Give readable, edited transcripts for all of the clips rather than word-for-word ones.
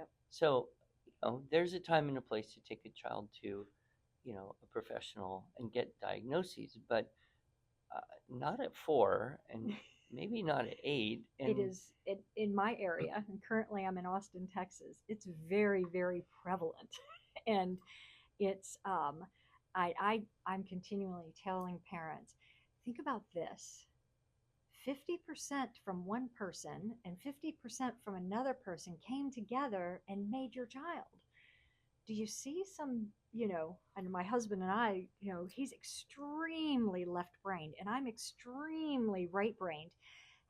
Yep. So, there's a time and a place to take a child to, a professional and get diagnoses, but not at 4, and maybe not at 8. It And is in my area, and currently I'm in Austin, Texas. It's very, very prevalent, and it's I'm continually telling parents, think about this: 50% from one person and 50% from another person came together and made your child. Do you see some, and my husband and I, he's extremely left brained and I'm extremely right brained.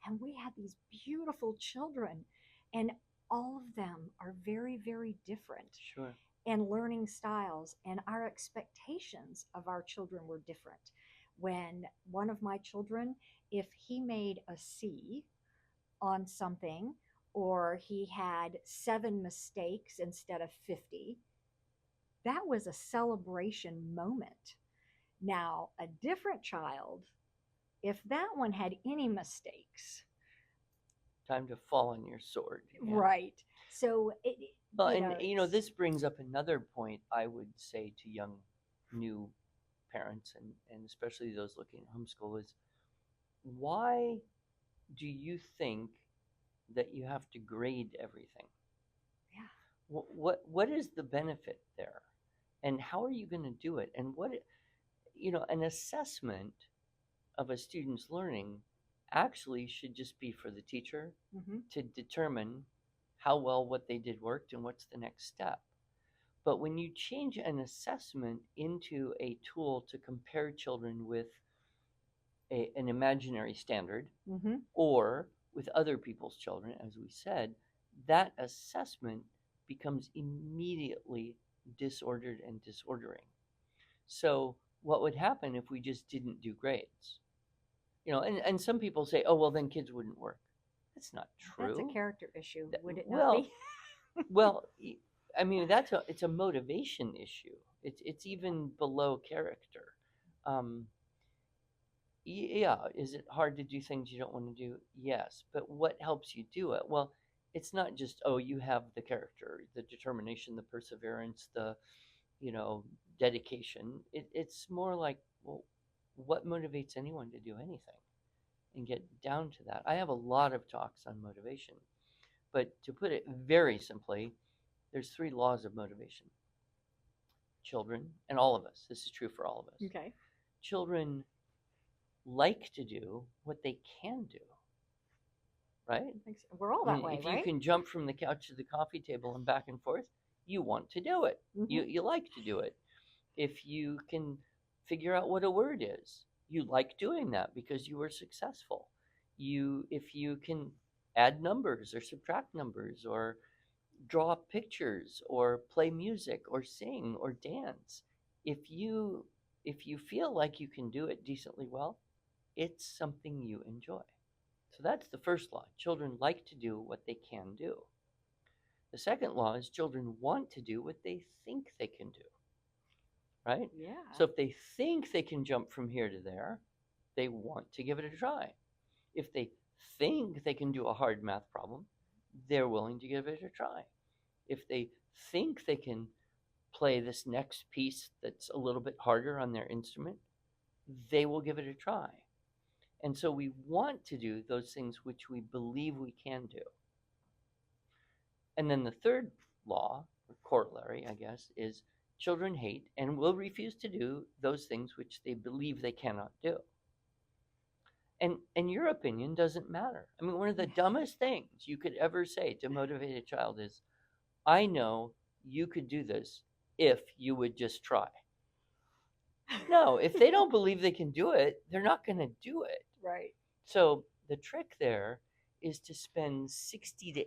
And we had these beautiful children, and all of them are very, very different. sure. And learning styles and our expectations of our children were different. When one of my children, if he made a C on something, or he had 7 mistakes instead of 50, that was a celebration moment. Now, a different child, if that one had any mistakes, Time to fall on your sword. Yeah. right? So, Well, and this brings up another point I would say to young, new parents, and especially those looking at homeschool, is why do you think that you have to grade everything? yeah, What is the benefit there, and how are you going to do it? And an assessment of a student's learning actually should just be for the teacher mm-hmm. to determine how well what they did worked and what's the next step. But when you change an assessment into a tool to compare children with an imaginary standard Mm-hmm. or with other people's children, as we said, that assessment becomes immediately disordered and disordering. So, what would happen if we just didn't do grades? And some people say, oh, well, then kids wouldn't work. That's not That's a true. character issue, would it not Well, be? well, I mean, it's a motivation issue. It's even below character. Um, yeah, is it hard to do things you don't want to do? Yes, but what helps you do it? Well, it's not just, oh, you have the character, the determination, the perseverance, the you know dedication. It's more like, well, what motivates anyone to do anything, and get down to that. I have a lot of talks on motivation, but to put it very simply, there's 3 laws of motivation. Children, and all of us, this is true for all of us. Okay. Children like to do what they can do, right? We're all I that mean, way, if you right? can jump from the couch to the coffee table and back and forth, you want to do it. Mm-hmm. You like to do it. If you can figure out what a word is, you like doing that because you were successful. If you can add numbers or subtract numbers or draw pictures or play music or sing or dance, if you feel like you can do it decently well, it's something you enjoy. So that's the first law. Children like to do what they can do. The second law is children want to do what they think they can do, right? Yeah. So if they think they can jump from here to there, they want to give it a try. If they think they can do a hard math problem, they're willing to give it a try. If they think they can play this next piece that's a little bit harder on their instrument, they will give it a try. And so we want to do those things which we believe we can do. And then the third law, or corollary, I guess, is children hate and will refuse to do those things which they believe they cannot do. And your opinion doesn't matter. I mean, one of the dumbest things you could ever say to motivate a child is, I know you could do this if you would just try. No, if they don't believe they can do it, they're not going to do it. Right. So the trick there is to spend 60 to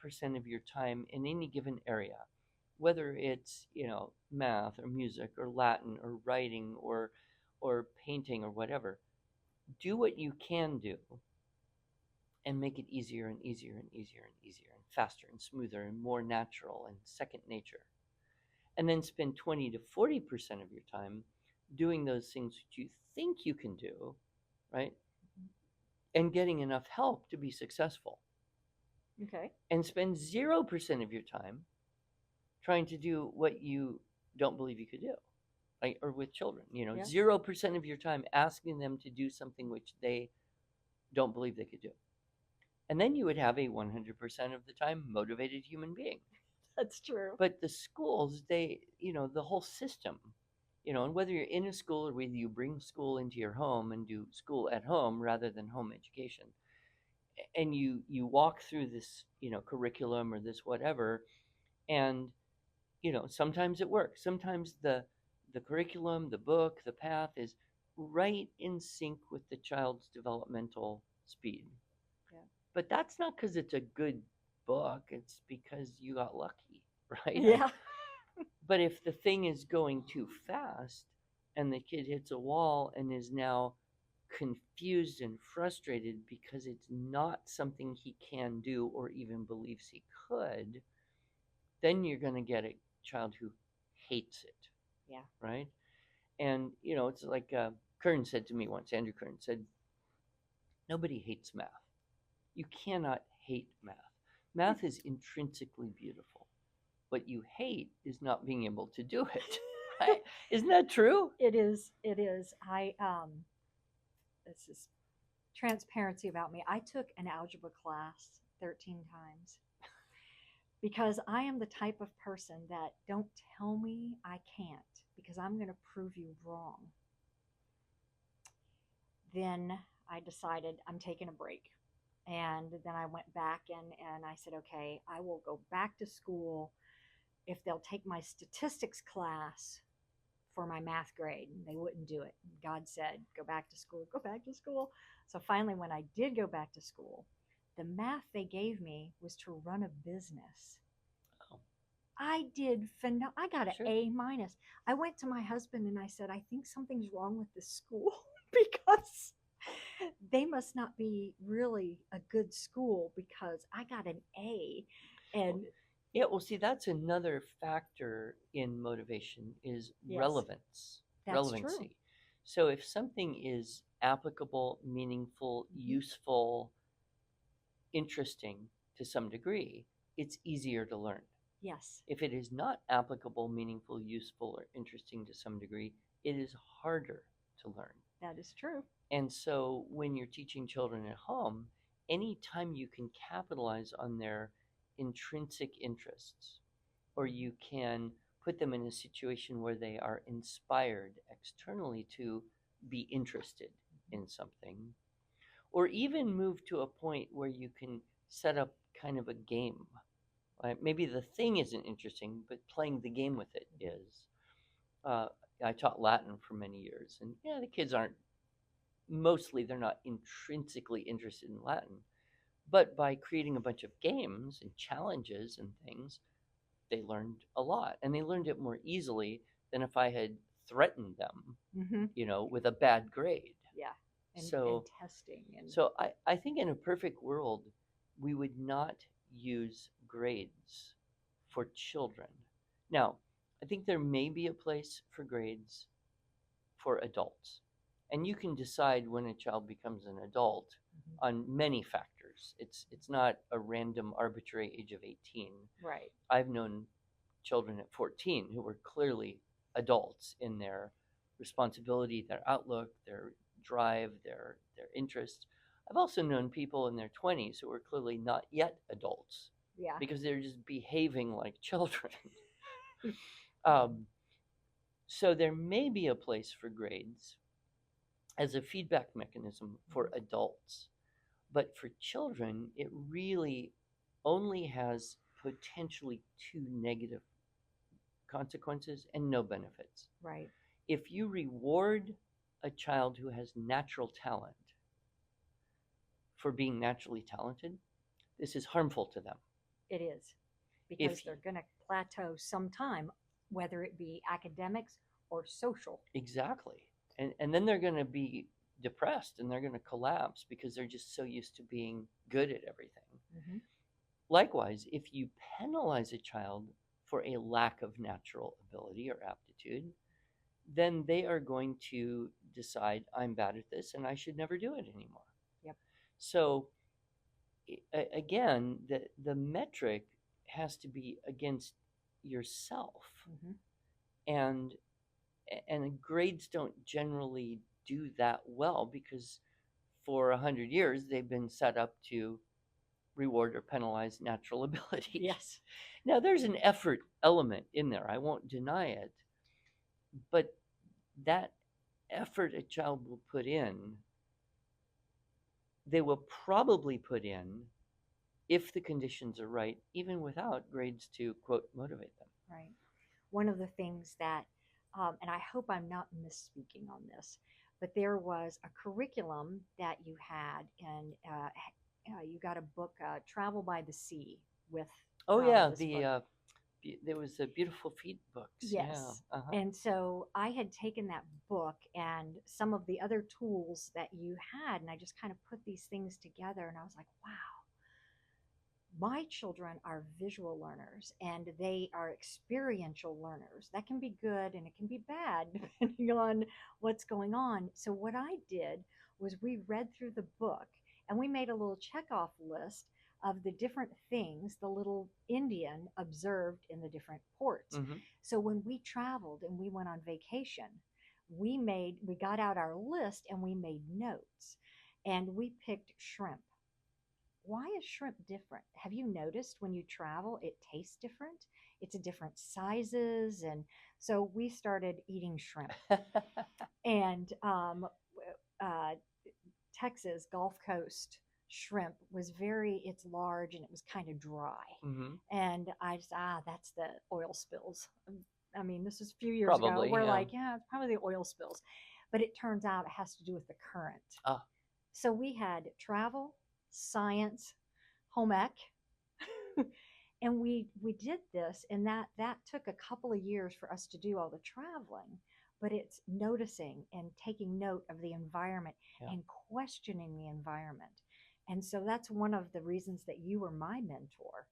80% of your time in any given area, whether it's, math or music or Latin or writing or painting or whatever. Do what you can do and make it easier and easier and easier and easier and faster and smoother and more natural and second nature. And then spend 20 to 40% of your time doing those things that you think you can do, right? And getting enough help to be successful. Okay. And spend 0% of your time trying to do what you don't believe you could do. Like, or with children, Yeah. 0% of your time asking them to do something which they don't believe they could do. And then you would have a 100% of the time motivated human being. That's true. But the schools, the whole system, and whether you're in a school or whether you bring school into your home and do school at home rather than home education, and you walk through this, curriculum or this whatever, and sometimes it works. Sometimes the curriculum, the book, the path is right in sync with the child's developmental speed. Yeah. But that's not because it's a good book, it's because you got lucky, right? Yeah. But if the thing is going too fast and the kid hits a wall and is now confused and frustrated because it's not something he can do or even believes he could, then you're going to get a child who hates it. Yeah. Right? And, it's like Kern said to me once, Andrew Kern said, nobody hates math. You cannot hate math. Math is intrinsically beautiful. What you hate is not being able to do it. Right? Isn't that true? It is. It is. This is transparency about me. I took an algebra class 13 times because I am the type of person that don't tell me I can't because I'm going to prove you wrong. Then I decided I'm taking a break. And then I went back and I said, okay, I will go back to school if they'll take my statistics class for my math grade. And they wouldn't do it. God said, go back to school, go back to school. So finally, when I did go back to school, the math they gave me was to run a business. Oh. I did I got an Sure. A minus. I went to my husband and I said, I think something's wrong with this school because they must not be really a good school because I got an A. And yeah, well, see, that's another factor in motivation is Yes. relevance, That's relevancy. true. So if something is applicable, meaningful, useful, interesting to some degree, it's easier to learn. Yes. If it is not applicable, meaningful, useful, or interesting to some degree, it is harder to learn. That is true. And so when you're teaching children at home, anytime you can capitalize on their intrinsic interests, or you can put them in a situation where they are inspired externally to be interested in something, or even move to a point where you can set up kind of a game. Right? Maybe the thing isn't interesting, but playing the game with it is. I taught Latin for many years, and yeah, the kids aren't, mostly they're not intrinsically interested in Latin. But by creating a bunch of games and challenges and things, they learned a lot. And they learned it more easily than if I had threatened them, with a bad grade. Yeah. And testing. So I think in a perfect world, we would not use grades for children. Now, I think there may be a place for grades for adults. And you can decide when a child becomes an adult on many factors. It's not a random arbitrary age of 18. Right. I've known children at 14 who were clearly adults in their responsibility, their outlook, their drive, their interests. I've also known people in their 20s who were clearly not yet adults. Yeah. Because they're just behaving like children. So there may be a place for grades as a feedback mechanism for adults. But for children, it really only has potentially 2 negative consequences and no benefits. Right. If you reward a child who has natural talent for being naturally talented, this is harmful to them. It is. Because they're going to plateau sometime, whether it be academics or social. Exactly. And then they're going to be depressed and they're going to collapse because they're just so used to being good at everything. Likewise, if you penalize a child for a lack of natural ability or aptitude, then they are going to decide, I'm bad at this and I should never do it anymore. Yep. So again, the metric has to be against yourself. Mm-hmm. And grades don't generally do that well because for 100 years they've been set up to reward or penalize natural ability. Yes. Now there's an effort element in there, I won't deny it, but that effort a child will put in, they will probably put in if the conditions are right, even without grades to quote motivate them. Right. One of the things that, and I hope I'm not misspeaking on this, but there was a curriculum that you had, and you got a book, Travel by the Sea, with Oh yeah, this book. there was a Beautiful Feet books. Yeah. Yes. And so I had taken that book and some of the other tools that you had, and I just kind of put these things together, and I was like, wow, my children are visual learners and they are experiential learners. That can be good and it can be bad depending on what's going on. So, what I did was we read through the book and we made a little checkoff list of the different things the little Indian observed in the different ports. Mm-hmm. So, when we traveled and we went on vacation, we got out our list and we made notes and we picked shrimp. Why is shrimp different? Have you noticed when you travel, it tastes different? It's a different sizes. And so we started eating shrimp. And uh, Texas Gulf Coast shrimp was it's large and it was kind of dry. Mm-hmm. And I just, that's the oil spills. I mean, this was a few years Probably, ago. We're yeah. like, yeah, it's probably the oil spills. But it turns out it has to do with the current. Ah. So we had travel, science, home ec, and we did this, and that took a couple of years for us to do all the traveling. But it's noticing and taking note of the environment, Yeah. and questioning the environment. And so that's one of the reasons that you were my mentor,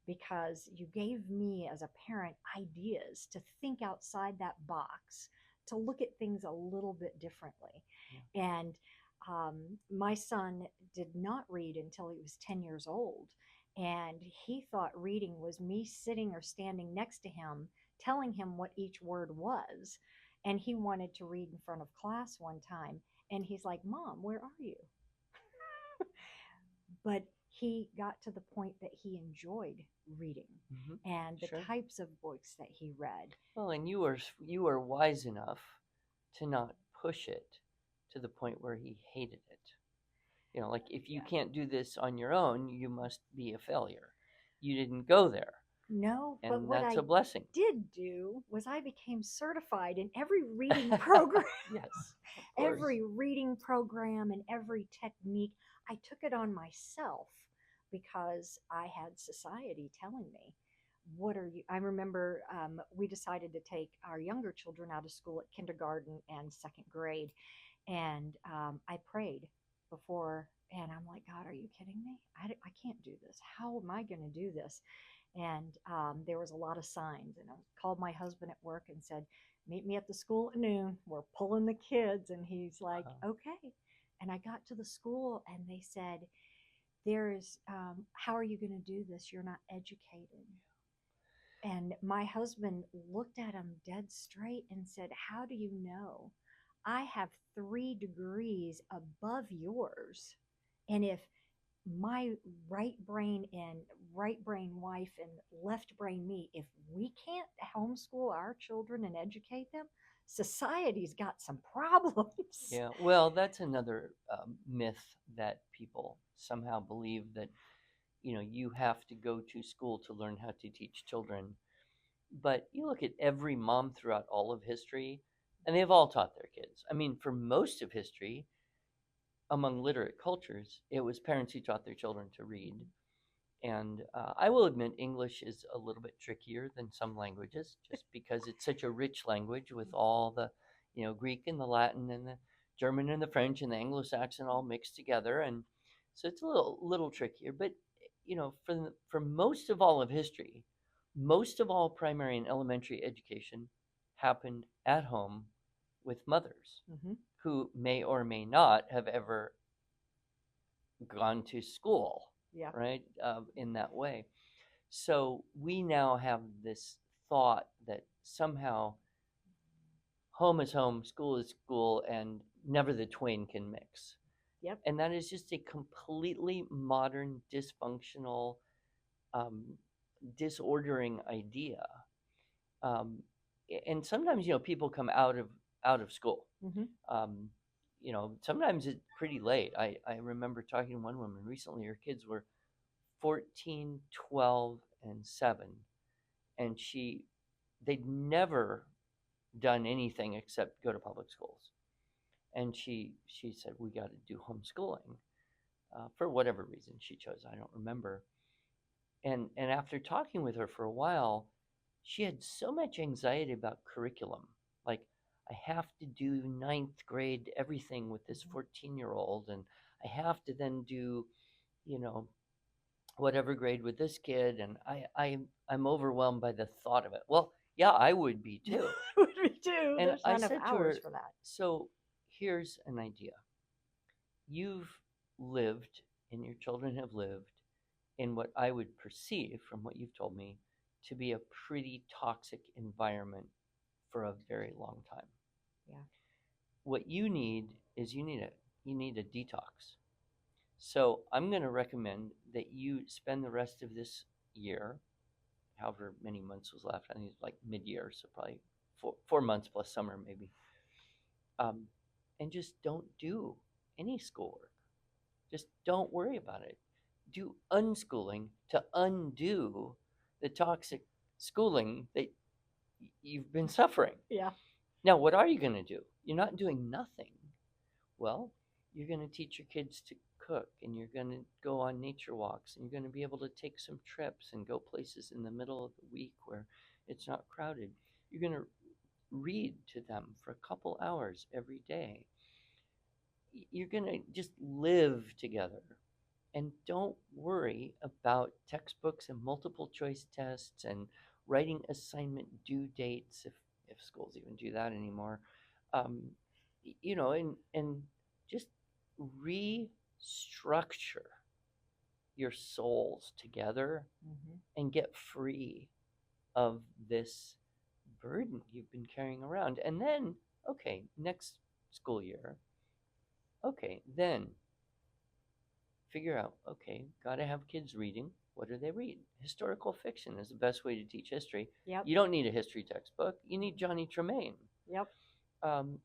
because you gave me as a parent ideas to think outside that box, to look at things a little bit differently. Yeah. And my son did not read until he was 10 years old. And he thought reading was me sitting or standing next to him, telling him what each word was. And he wanted to read in front of class one time. And he's like, Mom, where are you? But he got to the point that he enjoyed reading, mm-hmm. and the sure. types of books that he read. Well, and you were wise enough to not push it to the point where he hated it. You know, like if you can't do this on your own, you must be a failure. You didn't go there. No, and but what that's I a blessing. did do was I became certified in every reading program. Yes, every reading program and every technique. I took it on myself because I had society telling me, what are you? I remember we decided to take our younger children out of school at kindergarten and second grade. And I prayed before, and I'm like, God, are you kidding me? I can't do this. How am I going to do this? And there was a lot of signs. And I called my husband at work and said, meet me at the school at noon. We're pulling the kids. And he's like, okay. And I got to the school and they said, how are you going to do this? You're not educated. And my husband looked at him dead straight and said, how do you know? I have 3 degrees above yours. And if my right brain wife and left brain me, if we can't homeschool our children and educate them, society's got some problems. Yeah, well, that's another myth that people somehow believe, that you have to go to school to learn how to teach children. But you look at every mom throughout all of history, and they've all taught their kids. I mean, for most of history, among literate cultures, it was parents who taught their children to read. And I will admit English is a little bit trickier than some languages, just because it's such a rich language with all the, Greek and the Latin and the German and the French and the Anglo-Saxon all mixed together. And so it's a little trickier. But, for most of all of history, most of all primary and elementary education happened at home with mothers, mm-hmm. who may or may not have ever gone to school. Yeah. Right. In that way. So we now have this thought that somehow home is home, school is school, and never the twain can mix. Yep. And that is just a completely modern, dysfunctional, um, disordering idea. Um, and sometimes, people come out of school. Hmm. Um, sometimes it's pretty late. I remember talking to one woman recently. Her kids were 14, 12, and 7, and they'd never done anything except go to public schools. And she said we got to do homeschooling for whatever reason she chose. I don't remember. And after talking with her for a while, she had so much anxiety about curriculum. Like, I have to do ninth grade everything with this 14-year-old, and I have to then do, you know, whatever grade with this kid, and I'm overwhelmed by the thought of it. Well, yeah, I would be too. Would we do? And There's I not enough said to hours her, for that. so here's an idea. You've lived, and your children have lived, in what I would perceive, from what you've told me, to be a pretty toxic environment for a very long time. Yeah. What you need is you need a detox. So I'm going to recommend that you spend the rest of this year, however many months was left. I think it's like mid-year, so probably 4 months plus summer maybe. And just don't do any schoolwork. Just don't worry about it. Do unschooling to undo the toxic schooling that you've been suffering. Yeah. Now, what are you going to do? You're not doing nothing. Well, you're going to teach your kids to cook, and you're going to go on nature walks, and you're going to be able to take some trips and go places in the middle of the week where it's not crowded. You're going to read to them for a couple hours every day. You're going to just live together. And don't worry about textbooks and multiple choice tests and writing assignment due dates, if schools even do that anymore. Um, and just restructure your souls together and get free of this burden you've been carrying around. And then, okay, next school year, okay, then figure out, okay, got to have kids reading. What do they read? Historical fiction is the best way to teach history. Yep. You don't need a history textbook. You need Johnny Tremaine. Yep.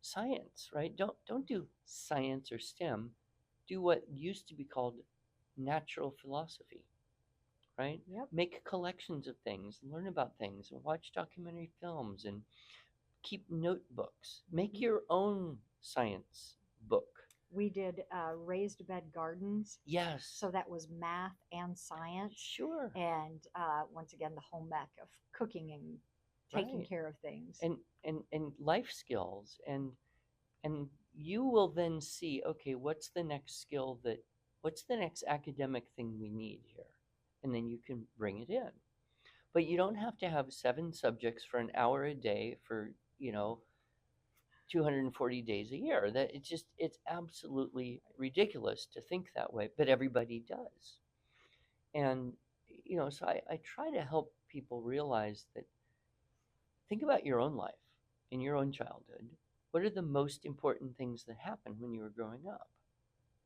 Science, right? Don't do science or STEM. Do what used to be called natural philosophy, right? Yep. Make collections of things, learn about things, and watch documentary films, and keep notebooks. Make your own science book. We did raised bed gardens. Yes. So that was math and science. Sure. And once again, the home ec of cooking and taking Right. care of things. And life skills, and you will then see, okay, what's the next academic thing we need here, and then you can bring it in. But you don't have to have 7 subjects for an hour a day for 240 days a year. That it's absolutely ridiculous to think that way, but everybody does. And so I try to help people realize that, think about your own life, in your own childhood. What are the most important things that happened when you were growing up?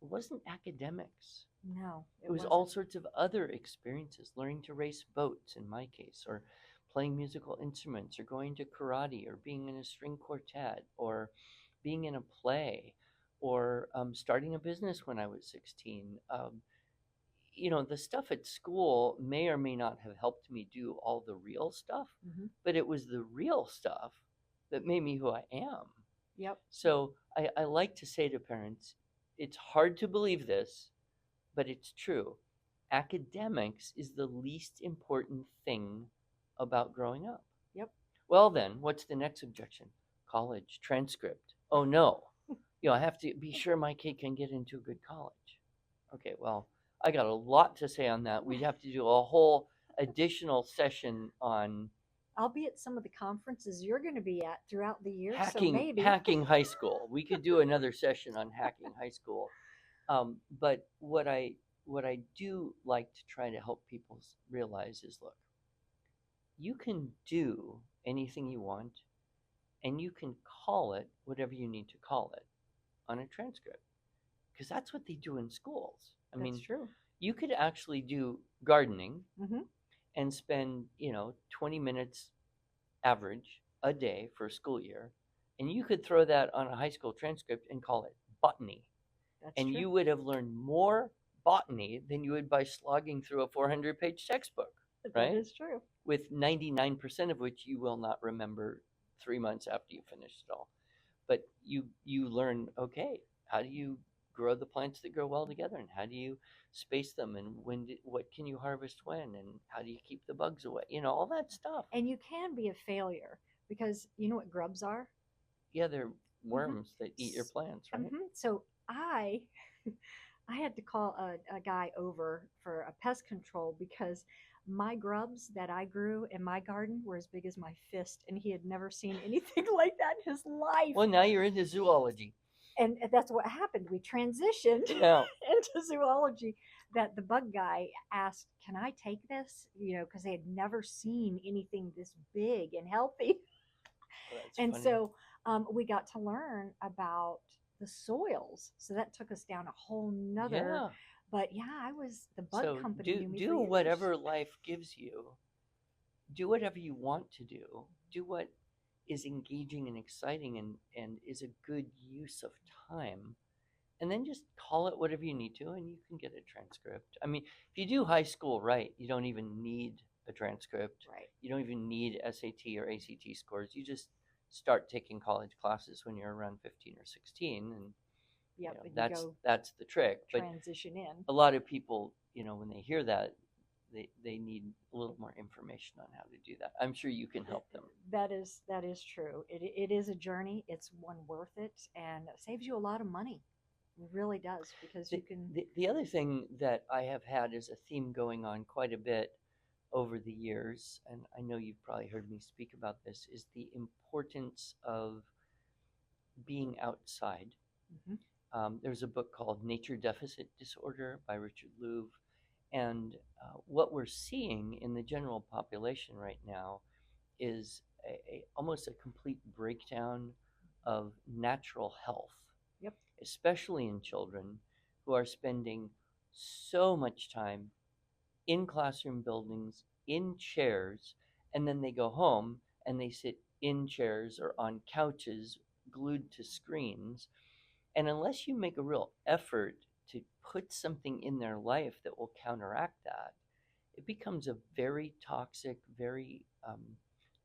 It wasn't academics. No, It was all sorts of other experiences, learning to race boats in my case, or playing musical instruments, or going to karate, or being in a string quartet, or being in a play, or starting a business when I was 16. The stuff at school may or may not have helped me do all the real stuff, but it was the real stuff that made me who I am. Yep. So I like to say to parents, it's hard to believe this, but it's true. Academics is the least important thing about growing up. Yep. Well, then, what's the next objection? College, transcript. Oh, no. I have to be sure my kid can get into a good college. Okay, well, I got a lot to say on that. We'd have to do a whole additional session on I'll be at some of the conferences you're going to be at throughout the year, so hacking maybe. hacking high school. We could do another session on hacking high school. But what I do like to try to help people realize is, look, you can do anything you want, and you can call it whatever you need to call it on a transcript, because that's what they do in schools. I That's mean, true. you could actually do gardening Hmm. and spend 20 minutes average a day for a school year, and you could throw that on a high school transcript and call it botany, That's and true. you would have learned more botany than you would by slogging through a 400-page textbook, That right? is true. With 99% of which you will not remember 3 months after you finish it all. But you learn, okay, how do you grow the plants that grow well together, and how do you space them, and what can you harvest when, and how do you keep the bugs away, all that stuff. And you can be a failure because you know what grubs are? Yeah, they're Hmm. worms that eat your plants, right? So I I had to call a guy over for a pest control because my grubs that I grew in my garden were as big as my fist, and he had never seen anything like that in his life. Well, now you're into zoology. And that's what happened. We transitioned Yeah. into zoology. That the bug guy asked, "Can I take this?" Because they had never seen anything this big and healthy. Well, that's And funny. so we got to learn about the soils. So that took us down a whole nother. Yeah. But yeah, I was the bug So company do knew me for do years. whatever life gives you. Do whatever you want to do. Do what is engaging and exciting, and is a good use of time. And then just call it whatever you need to, and you can get a transcript. I mean, if you do high school right, you don't even need a transcript. Right. You don't even need SAT or ACT scores. You just start taking college classes when you're around 15 or 16, and Yep. And you that's go that's the trick. But transition in. a lot of people, when they hear that, they need a little more information on how to do that. I'm sure you can help them. That is true. It is a journey. It's one worth it, and it saves you a lot of money. It really does because you The, can. the other thing that I have had as a theme going on quite a bit over the years, and I know you've probably heard me speak about this, is the importance of being outside. Mhm. There's a book called Nature Deficit Disorder by Richard Louv. And what we're seeing in the general population right now is almost a complete breakdown of natural health, Yep. especially in children who are spending so much time in classroom buildings, in chairs, and then they go home and they sit in chairs or on couches glued to screens. And unless you make a real effort to put something in their life that will counteract that, it becomes a very toxic, very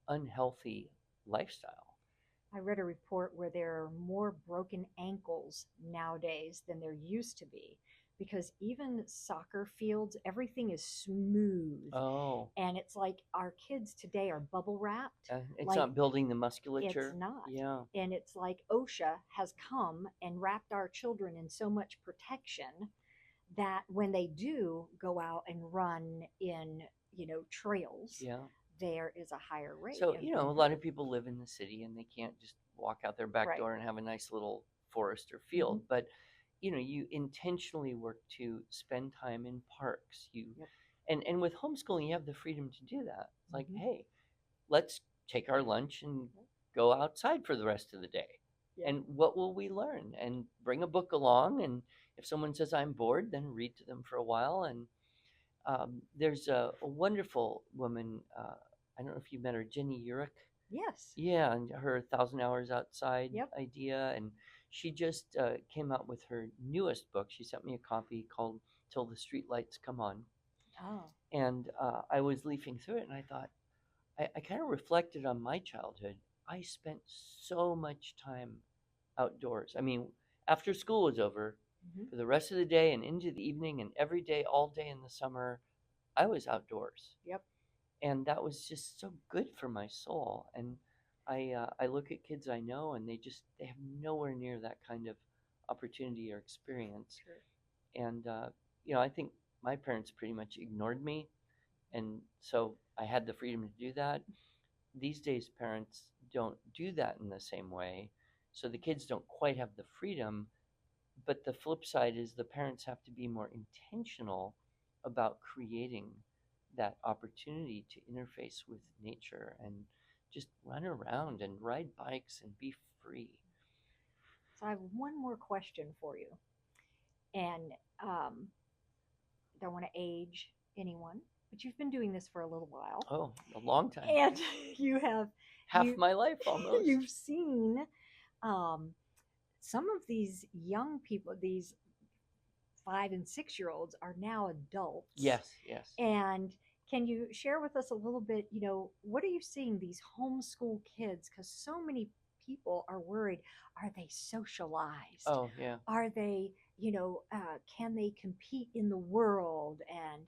unhealthy lifestyle. I read a report where there are more broken ankles nowadays than there used to be because even soccer fields, everything is smooth. Oh, And it's like our kids today are bubble wrapped. it's Like not building the it's musculature. not. Yeah, And it's like OSHA has come and wrapped our children in so much protection that when they do go out and run in, trails, yeah. there is a higher rate So, of a being lot hurt. of people live in the city and they can't just walk out their back Right. door and have a nice little forest or Hmm. field. But, you intentionally work to spend time in parks. Yep. And with homeschooling, you have the freedom to do that. It's like, Hmm. hey, let's take our lunch and go outside for the rest of the day. Yep. And what will we learn? And bring a book along. And if someone says I'm bored, then read to them for a while. And there's a wonderful woman. I don't know if you met her, Jenny Urick. Yes. Yeah, and her 1,000 Hours Outside Yep. idea. And she just came out with her newest book. She sent me a copy called Till the Streetlights Come On. Oh. And I was leafing through it and I thought, I kind of reflected on my childhood. I spent so much time outdoors. I mean, after school was over, Hmm. for the rest of the day and into the evening and every day, all day in the summer, I was outdoors. Yep. And that was just so good for my soul. And I look at kids I know, and they have nowhere near that kind of opportunity or experience. True. And I think my parents pretty much ignored me, and so I had the freedom to do that. These days, parents don't do that in the same way, so the kids don't quite have the freedom. But the flip side is the parents have to be more intentional about creating that opportunity to interface with nature and just run around and ride bikes and be free. So I have one more question for you, and um, don't want to age anyone, but you've been doing this for a little while, Oh, a long time. and you have Half you my life almost. you've seen um, some of these young people, these 5 and 6 year olds, are now adults. Yes, yes. And can you share with us a little bit, what are you seeing these homeschool kids? Because so many people are worried. Are they socialized? Oh, yeah. Are they, can they compete in the world? And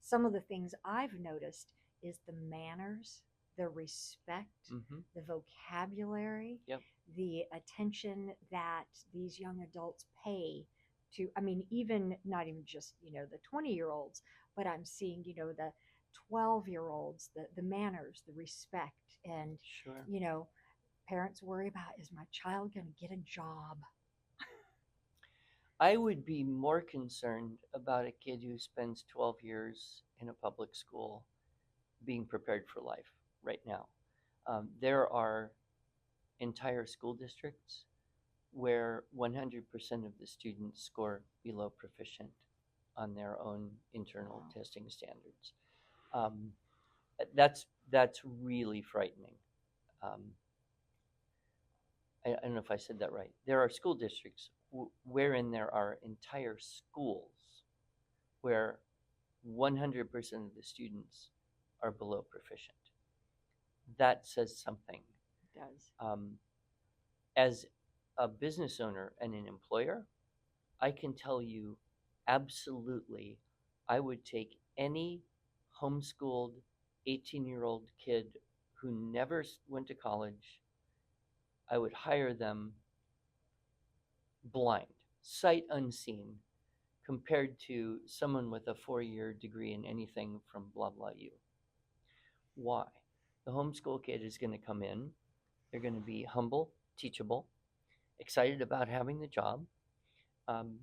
some of the things I've noticed is the manners, the respect, Mm-hmm. the vocabulary, Yep. the attention that these young adults pay to, I mean, even not even just, the 20-year-olds, but I'm seeing, the 12-year-olds, the manners, the respect. And, Sure. parents worry about, is my child going to get a job? I would be more concerned about a kid who spends 12 years in a public school being prepared for life right now. There are entire school districts where 100% of the students score below proficient on their own internal Wow. testing standards. Um, that's really frightening. Um, I don't know if I said that right. There are school districts wherein there are entire schools where 100% of the students are below proficient. That says something. It does. As a business owner and an employer, I can tell you absolutely, I would take any homeschooled 18-year-old kid who never went to college. I would hire them blind, sight unseen, compared to someone with a 4-year degree in anything from blah blah U. Why? The homeschool kid is going to come in, they're going to be humble, teachable, excited about having the job. Um,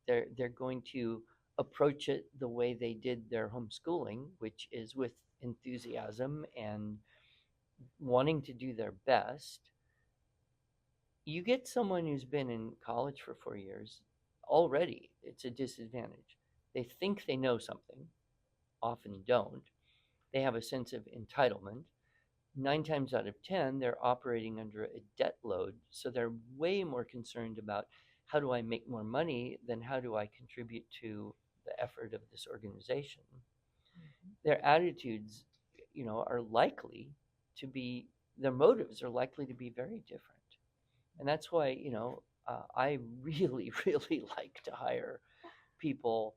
they're going to approach it the way they did their homeschooling, which is with enthusiasm and wanting to do their best. You get someone who's been in college for 4 years, already it's a disadvantage. They think they know something, often don't. They have a sense of entitlement. 9 times out of 10, they're operating under a debt load. So they're way more concerned about how do I make more money than how do I contribute to the effort of this organization. Mm-hmm. Their attitudes, are likely to be, their motives are likely to be very different. And that's why, I really, really like to hire people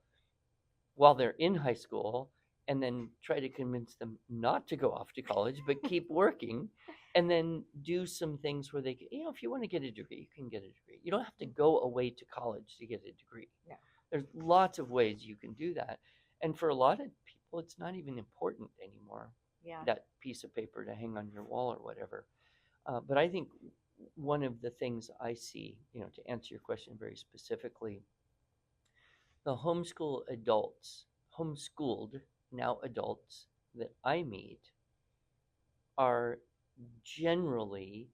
while they're in high school and then try to convince them not to go off to college, but keep working and then do some things where they, if you want to get a degree, you can get a degree. You don't have to go away to college to get a degree. No. There's lots of ways you can do that. And for a lot of people, it's not even important anymore, Yeah. that piece of paper to hang on your wall or whatever. But I think one of the things I see, to answer your question very specifically, the homeschooled now adults that I meet are generally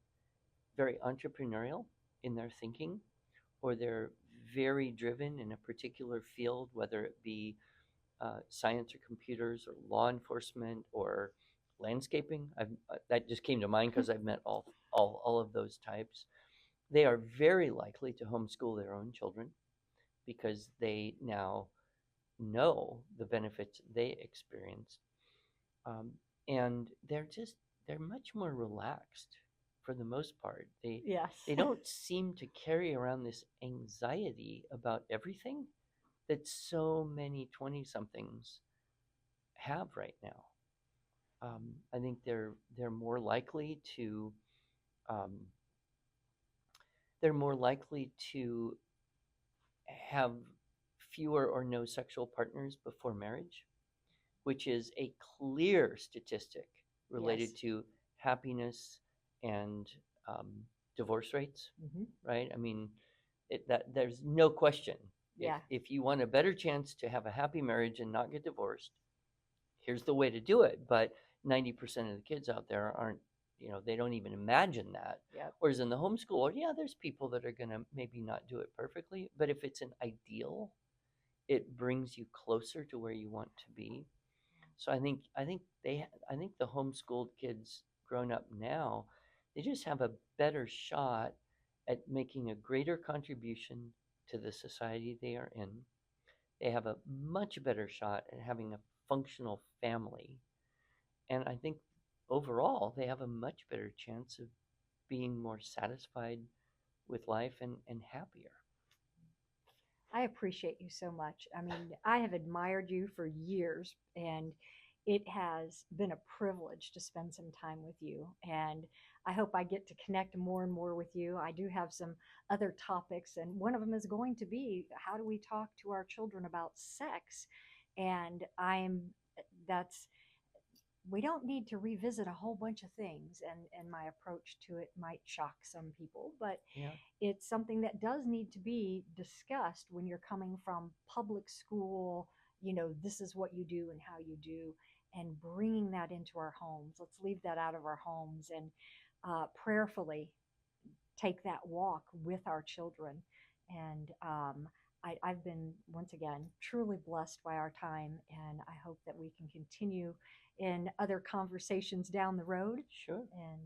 very entrepreneurial in their thinking, or they're very driven in a particular field, whether it be science or computers or law enforcement or landscaping. That just came to mind because I've met all of those types. They are very likely to homeschool their own children because they now know the benefits they experienced. Um, and they're much more relaxed for the most part. Yes. They don't seem to carry around this anxiety about everything that so many 20 somethings have right now. I think they're more likely to um, they're more likely to have fewer or no sexual partners before marriage, which is a clear statistic related Yes. to happiness and um, divorce rates, Mm-hmm. right? I mean, that there's no question. Yeah. If you want a better chance to have a happy marriage and not get divorced, here's the way to do it. But 90% of the kids out there aren't, they don't even imagine that. Yep. Whereas in the homeschool, yeah, there's people that are going to maybe not do it perfectly, but if it's an ideal, it brings you closer to where you want to be. So I think the homeschooled kids grown up now, they just have a better shot at making a greater contribution to the society they are in. They have a much better shot at having a functional family. And I think overall they have a much better chance of being more satisfied with life and happier. I appreciate you so much. I mean, I have admired you for years, and it has been a privilege to spend some time with you. And I hope I get to connect more and more with you. I do have some other topics, and one of them is going to be how do we talk to our children about sex? And that's we don't need to revisit a whole bunch of things, and my approach to it might shock some people, but Yeah. it's something that does need to be discussed when you're coming from public school. This is what you do and how you do, and bringing that into our homes. Let's leave that out of our homes and prayerfully take that walk with our children. And I've been, once again, truly blessed by our time, and I hope that we can continue in other conversations down the road. Sure. And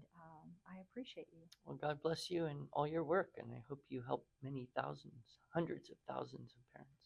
I appreciate you. Well, God bless you and all your work, and I hope you help many thousands, hundreds of thousands of parents.